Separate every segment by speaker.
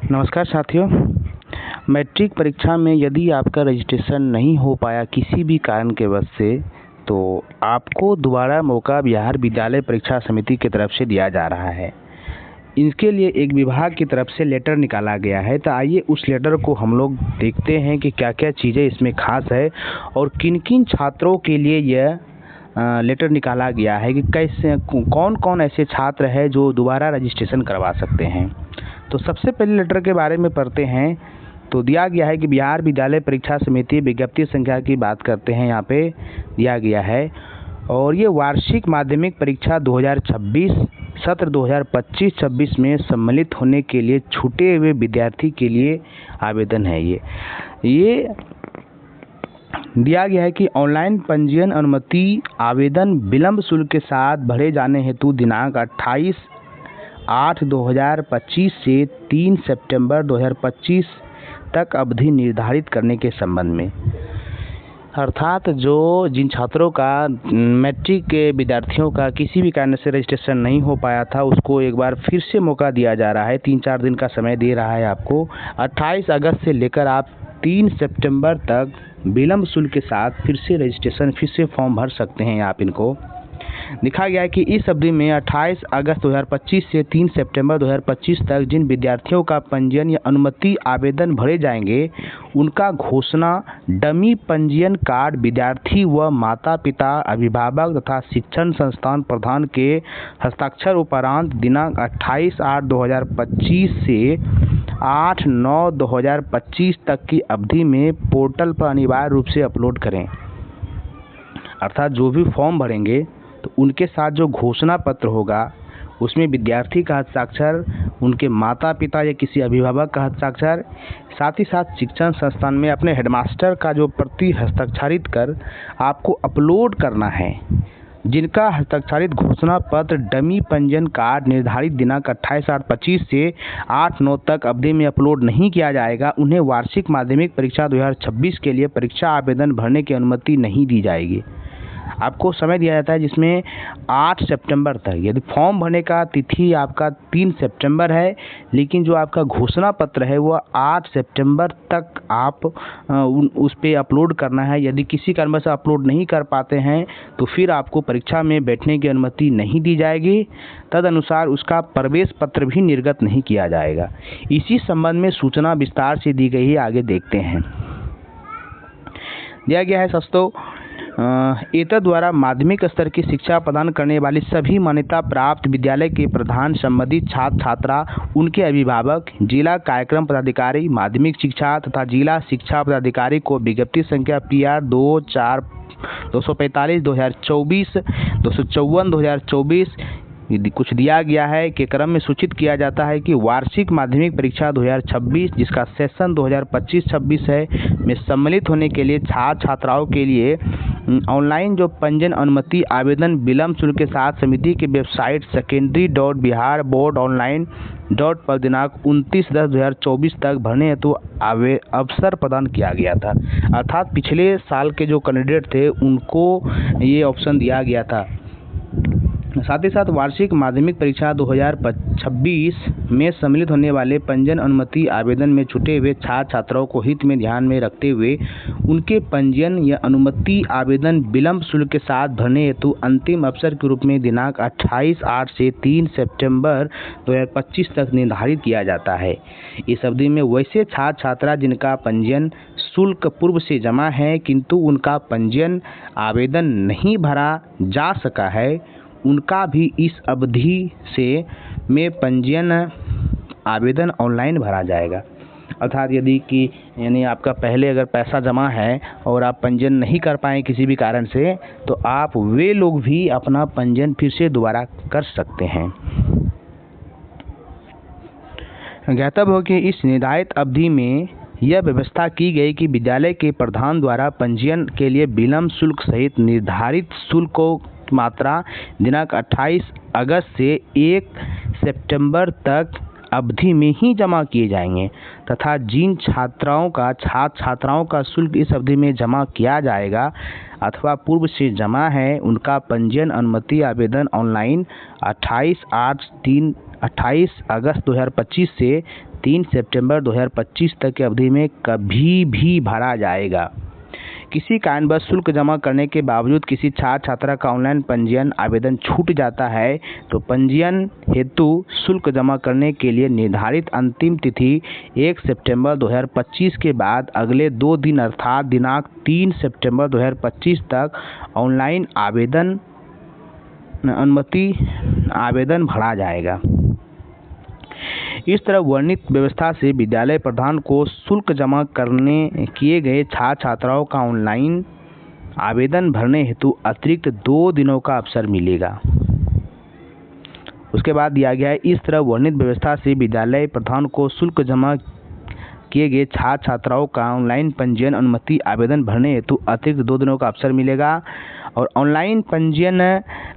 Speaker 1: नमस्कार साथियों। मैट्रिक परीक्षा में यदि आपका रजिस्ट्रेशन नहीं हो पाया किसी भी कारण के वजह से, तो आपको दोबारा मौका बिहार विद्यालय परीक्षा समिति की तरफ से दिया जा रहा है। इसके लिए एक विभाग की तरफ से लेटर निकाला गया है। तो आइए उस लेटर को हम लोग देखते हैं कि क्या क्या चीज़ें इसमें खास है और किन किन छात्रों के लिए यह लेटर निकाला गया है कि कैसे कौन कौन ऐसे छात्र हैं जो दोबारा रजिस्ट्रेशन करवा सकते हैं। तो सबसे पहले लेटर के बारे में पढ़ते हैं। तो दिया गया है कि बिहार विद्यालय परीक्षा समिति विज्ञप्ति संख्या की बात करते हैं, यहाँ पे दिया गया है। और ये वार्षिक माध्यमिक परीक्षा 2026 सत्र 2025-26 में सम्मिलित होने के लिए छूटे हुए विद्यार्थी के लिए आवेदन है। ये दिया गया है कि ऑनलाइन पंजीयन अनुमति आवेदन विलंब शुल्क के साथ भरे जाने हेतु दिनांक 28/8/2025 से 3 सितंबर 2025 तक अवधि निर्धारित करने के संबंध में, अर्थात जिन छात्रों का मैट्रिक के विद्यार्थियों का किसी भी कारण से रजिस्ट्रेशन नहीं हो पाया था, उसको एक बार फिर से मौका दिया जा रहा है। 3-4 दिन का समय दे रहा है आपको। 28 अगस्त से लेकर आप 3 सितंबर तक विलंब शुल्क के साथ फिर से रजिस्ट्रेशन फिर से फॉर्म भर सकते हैं। आप इनको लिखा गया है कि इस अवधि में 28 अगस्त 2025 से 3 सितंबर 2025 तक जिन विद्यार्थियों का पंजीयन या अनुमति आवेदन भरे जाएंगे, उनका घोषणा डमी पंजीयन कार्ड विद्यार्थी व माता पिता, अभिभावक तथा शिक्षण संस्थान प्रधान के हस्ताक्षर उपरांत दिनांक 28/8/2025 से 8/9/2025 तक की अवधि में पोर्टल पर अनिवार्य रूप से अपलोड करें। अर्थात जो भी फॉर्म भरेंगे तो उनके साथ जो घोषणा पत्र होगा उसमें विद्यार्थी का हस्ताक्षर, उनके माता पिता या किसी अभिभावक का हस्ताक्षर, साथ ही साथ शिक्षण संस्थान में अपने हेडमास्टर का जो प्रति हस्ताक्षरित कर आपको अपलोड करना है। जिनका हस्ताक्षरित घोषणा पत्र डमी पंजीयन कार्ड निर्धारित दिनांक 28/8/25 से 8/9 तक अवधि में अपलोड नहीं किया जाएगा, उन्हें वार्षिक माध्यमिक परीक्षा 2026 के लिए परीक्षा आवेदन भरने की अनुमति नहीं दी जाएगी। आपको समय दिया जाता है जिसमें 8 सितंबर तक, यदि फॉर्म भरने का तिथि आपका 3 सितंबर है, लेकिन जो आपका घोषणा पत्र है वो 8 सितंबर तक आप उस पर अपलोड करना है। यदि किसी कारण से अपलोड नहीं कर पाते हैं तो फिर आपको परीक्षा में बैठने की अनुमति नहीं दी जाएगी। तदनुसार उसका प्रवेश पत्र भी निर्गत नहीं किया जाएगा। इसी संबंध में सूचना विस्तार से दी गई है, आगे देखते हैं। दिया गया है दोस्तों, एतद द्वारा माध्यमिक स्तर की शिक्षा प्रदान करने वाली सभी मान्यता प्राप्त विद्यालय के प्रधान, संबंधित छात्र छात्रा, उनके अभिभावक, जिला कार्यक्रम पदाधिकारी, माध्यमिक शिक्षा तथा जिला शिक्षा पदाधिकारी को विज्ञप्ति संख्या PR 245/2024, 254/2024 कुछ दिया गया है के क्रम में सूचित किया जाता है कि वार्षिक माध्यमिक परीक्षा 2026 जिसका सेशन 2025-26 है में सम्मिलित होने के लिए छात्र छात्राओं के लिए ऑनलाइन जो पंजीयन अनुमति आवेदन विलंब शुल्क के साथ समिति की वेबसाइट secondary.biharboardonline.in पर दिनांक 29/10/2024 तक भरने हेतु अवसर प्रदान किया गया था। अर्थात पिछले साल के जो कैंडिडेट थे उनको ये ऑप्शन दिया गया था। साथ ही साथ वार्षिक माध्यमिक परीक्षा 2026 में सम्मिलित होने वाले पंजीयन अनुमति आवेदन में छूटे हुए छात्र छात्राओं को हित में ध्यान में रखते हुए उनके पंजीयन या अनुमति आवेदन विलंब शुल्क के साथ भरने हेतु अंतिम अवसर के रूप में दिनांक 28/8 से 3 सितंबर 2025 तक निर्धारित किया जाता है। इस अवधि में वैसे छात्र छात्रा जिनका पंजीयन शुल्क पूर्व से जमा है किंतु उनका पंजीयन आवेदन नहीं भरा जा सका है, उनका भी इस अवधि से में पंजीयन आवेदन ऑनलाइन भरा जाएगा। अर्थात यानी आपका पहले अगर पैसा जमा है और आप पंजीयन नहीं कर पाए किसी भी कारण से, तो आप वे लोग भी अपना पंजीयन फिर से दोबारा कर सकते हैं। ज्ञातव्य हो कि इस निर्धारित अवधि में यह व्यवस्था की गई कि विद्यालय के प्रधान द्वारा पंजीयन के लिए विलंब शुल्क सहित निर्धारित शुल्कों की मात्रा दिनांक 28 अगस्त से 1 सितंबर तक अवधि में ही जमा किए जाएंगे तथा जिन छात्र छात्राओं का शुल्क इस अवधि में जमा किया जाएगा अथवा पूर्व से जमा है, उनका पंजीयन अनुमति आवेदन ऑनलाइन 28/8/3 28 अगस्त 2025 से 3 सितंबर 2025 तक की अवधि में कभी भी भरा जाएगा। किसी कारणवश शुल्क जमा करने के बावजूद किसी छात्र छात्रा का ऑनलाइन पंजीयन आवेदन छूट जाता है तो पंजीयन हेतु शुल्क जमा करने के लिए निर्धारित अंतिम तिथि 1 सितंबर 2025 के बाद अगले 2 दिन अर्थात दिनांक 3 सितंबर 2025 तक ऑनलाइन अनुमति आवेदन भरा जाएगा। इस तरह वर्णित व्यवस्था से विद्यालय प्रधान को शुल्क जमा करने किए गए छात्र छात्राओं का ऑनलाइन आवेदन भरने हेतु अतिरिक्त 2 दिनों का अवसर मिलेगा। उसके बाद दिया गया है, इस तरह वर्णित व्यवस्था से विद्यालय प्रधान को शुल्क जमा किए गए छात्र छात्राओं का ऑनलाइन पंजीयन अनुमति आवेदन भरने हेतु अतिरिक्त 2 दिनों का अवसर मिलेगा। और ऑनलाइन पंजीयन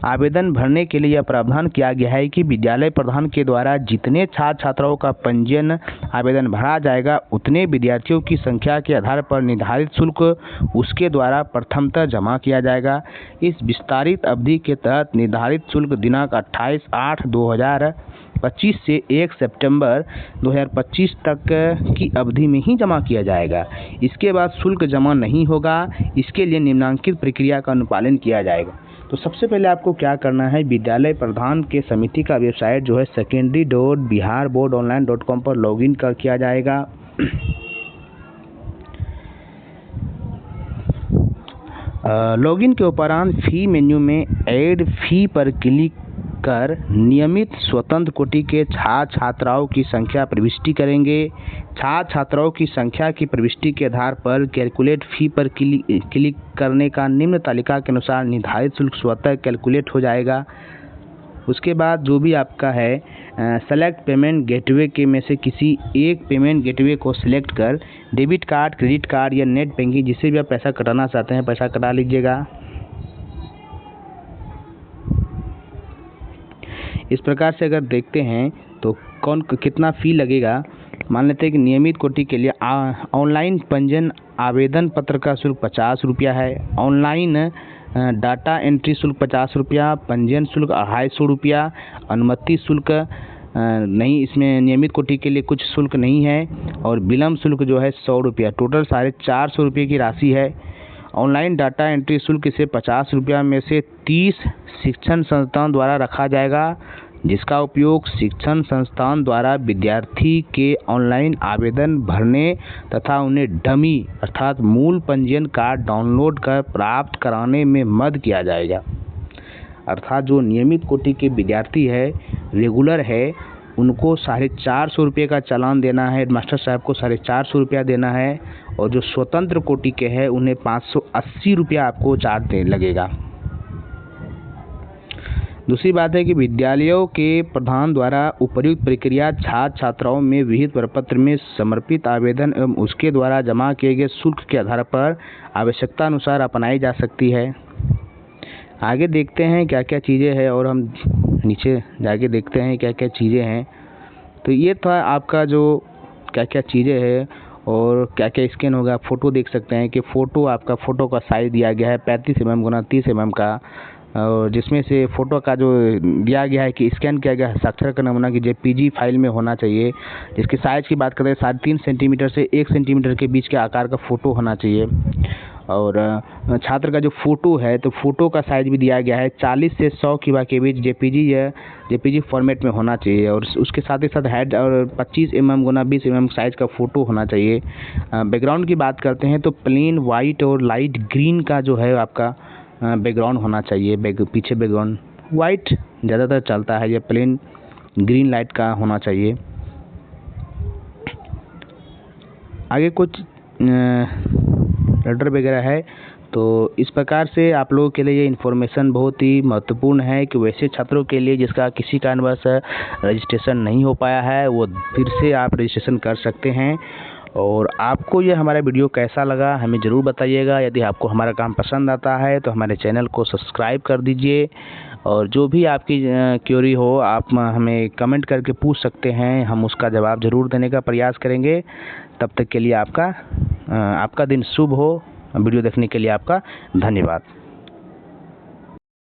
Speaker 1: आवेदन भरने के लिए यह प्रावधान किया गया है कि विद्यालय प्रधान के द्वारा जितने छात्र छात्राओं का पंजीयन आवेदन भरा जाएगा उतने विद्यार्थियों की संख्या के आधार पर निर्धारित शुल्क उसके द्वारा प्रथमतः जमा किया जाएगा। इस विस्तारित अवधि के तहत निर्धारित शुल्क दिनांक 28/8/2025 से 1 सितंबर 2025 तक की अवधि में ही जमा किया जाएगा। इसके बाद शुल्क जमा नहीं होगा। इसके लिए निम्नलिखित प्रक्रिया का अनुपालन किया जाएगा। तो सबसे पहले आपको क्या करना है, विद्यालय प्रधान के समिति का वेबसाइट जो है secondary.biharboardonline.com पर लॉगिन किया जाएगा। लॉगिन के उपरांत फी मेन्यू में ऐड फी पर क्लिक कर नियमित स्वतंत्र कोटि के छात्र छात्राओं की संख्या प्रविष्टि करेंगे। छात्र छात्राओं की संख्या की प्रविष्टि के आधार पर कैलकुलेट फी पर क्लिक करने का निम्न तालिका के अनुसार निर्धारित शुल्क स्वतः कैलकुलेट हो जाएगा। उसके बाद जो भी आपका है सेलेक्ट पेमेंट गेटवे के में से किसी एक पेमेंट गेटवे को सिलेक्ट कर डेबिट कार्ड, क्रेडिट कार्ड या नेट बैंकिंग जिससे भी आप पैसा कटाना चाहते हैं पैसा कटा लीजिएगा। इस प्रकार से अगर देखते हैं तो कितना फ़ी लगेगा, मान लेते हैं कि नियमित कोटि के लिए ऑनलाइन पंजीयन आवेदन पत्र का शुल्क 50 रुपया है, ऑनलाइन डाटा एंट्री शुल्क 50 रुपया, पंजीयन शुल्क 250 रुपया, अनुमति शुल्क नहीं, इसमें नियमित कोटि के लिए कुछ शुल्क नहीं है, और विलम्ब शुल्क जो है 100 रुपया, टोटल 450 रुपये की राशि है। ऑनलाइन डाटा एंट्री शुल्क से 50 रुपया में से 30 शिक्षण संस्थान द्वारा रखा जाएगा, जिसका उपयोग शिक्षण संस्थान द्वारा विद्यार्थी के ऑनलाइन आवेदन भरने तथा उन्हें डमी अर्थात मूल पंजीयन कार्ड डाउनलोड कर प्राप्त कराने में मदद किया जाएगा। अर्थात जो नियमित कोटि के विद्यार्थी है, रेगुलर है, उनको 450 रुपये का चालान देना है, मास्टर साहब को 450 रुपया देना है, और जो स्वतंत्र कोटि के हैं उन्हें 580 रुपया आपको चार्ज लगेगा। दूसरी बात है कि विद्यालयों के प्रधान द्वारा उपर्युक्त प्रक्रिया छात्र छात्राओं में विहित प्रपत्र में समर्पित आवेदन एवं उसके द्वारा जमा किए गए शुल्क के आधार पर आवश्यकता अनुसार अपनाई जा सकती है। आगे देखते हैं क्या क्या चीज़ें हैं और हम नीचे जाके देखते हैं क्या क्या चीज़ें हैं। तो ये था आपका जो क्या क्या चीज़ें हैं और क्या क्या स्कैन होगा। फ़ोटो देख सकते हैं कि फ़ोटो आपका फ़ोटो का साइज़ दिया गया है 35 mm गुना 30 mm का, और जिसमें से फ़ोटो का जो दिया गया है कि स्कैन किया गया हस्ताक्षर का नमूना की JPG फाइल में होना चाहिए। जिसके साइज़ की बात करें 3.5 सेंटीमीटर से 1 सेंटीमीटर के बीच के आकार का फ़ोटो होना चाहिए। और छात्र का जो फ़ोटो है तो फ़ोटो का साइज़ भी दिया गया है 40 से 100 किबा के बीच JPG फॉर्मेट में होना चाहिए। और उसके साथ ही साथ हेड और 25 mm गुना 20 mm साइज़ का फ़ोटो होना चाहिए। बैकग्राउंड की बात करते हैं तो प्लेन वाइट और लाइट ग्रीन का जो है आपका बैकग्राउंड होना चाहिए। पीछे बैकग्राउंड वाइट ज़्यादातर चलता है, या प्लेन ग्रीन लाइट का होना चाहिए। आगे कुछ लेटर वगैरह है। तो इस प्रकार से आप लोगों के लिए ये इन्फॉर्मेशन बहुत ही महत्वपूर्ण है कि वैसे छात्रों के लिए जिसका किसी कारणवश रजिस्ट्रेशन नहीं हो पाया है वो फिर से आप रजिस्ट्रेशन कर सकते हैं। और आपको ये हमारा वीडियो कैसा लगा हमें ज़रूर बताइएगा। यदि आपको हमारा काम पसंद आता है तो हमारे चैनल को सब्सक्राइब कर दीजिए, और जो भी आपकी क्वेरी हो आप हमें कमेंट करके पूछ सकते हैं, हम उसका जवाब ज़रूर देने का प्रयास करेंगे। तब तक के लिए आपका दिन शुभ हो। वीडियो देखने के लिए आपका धन्यवाद।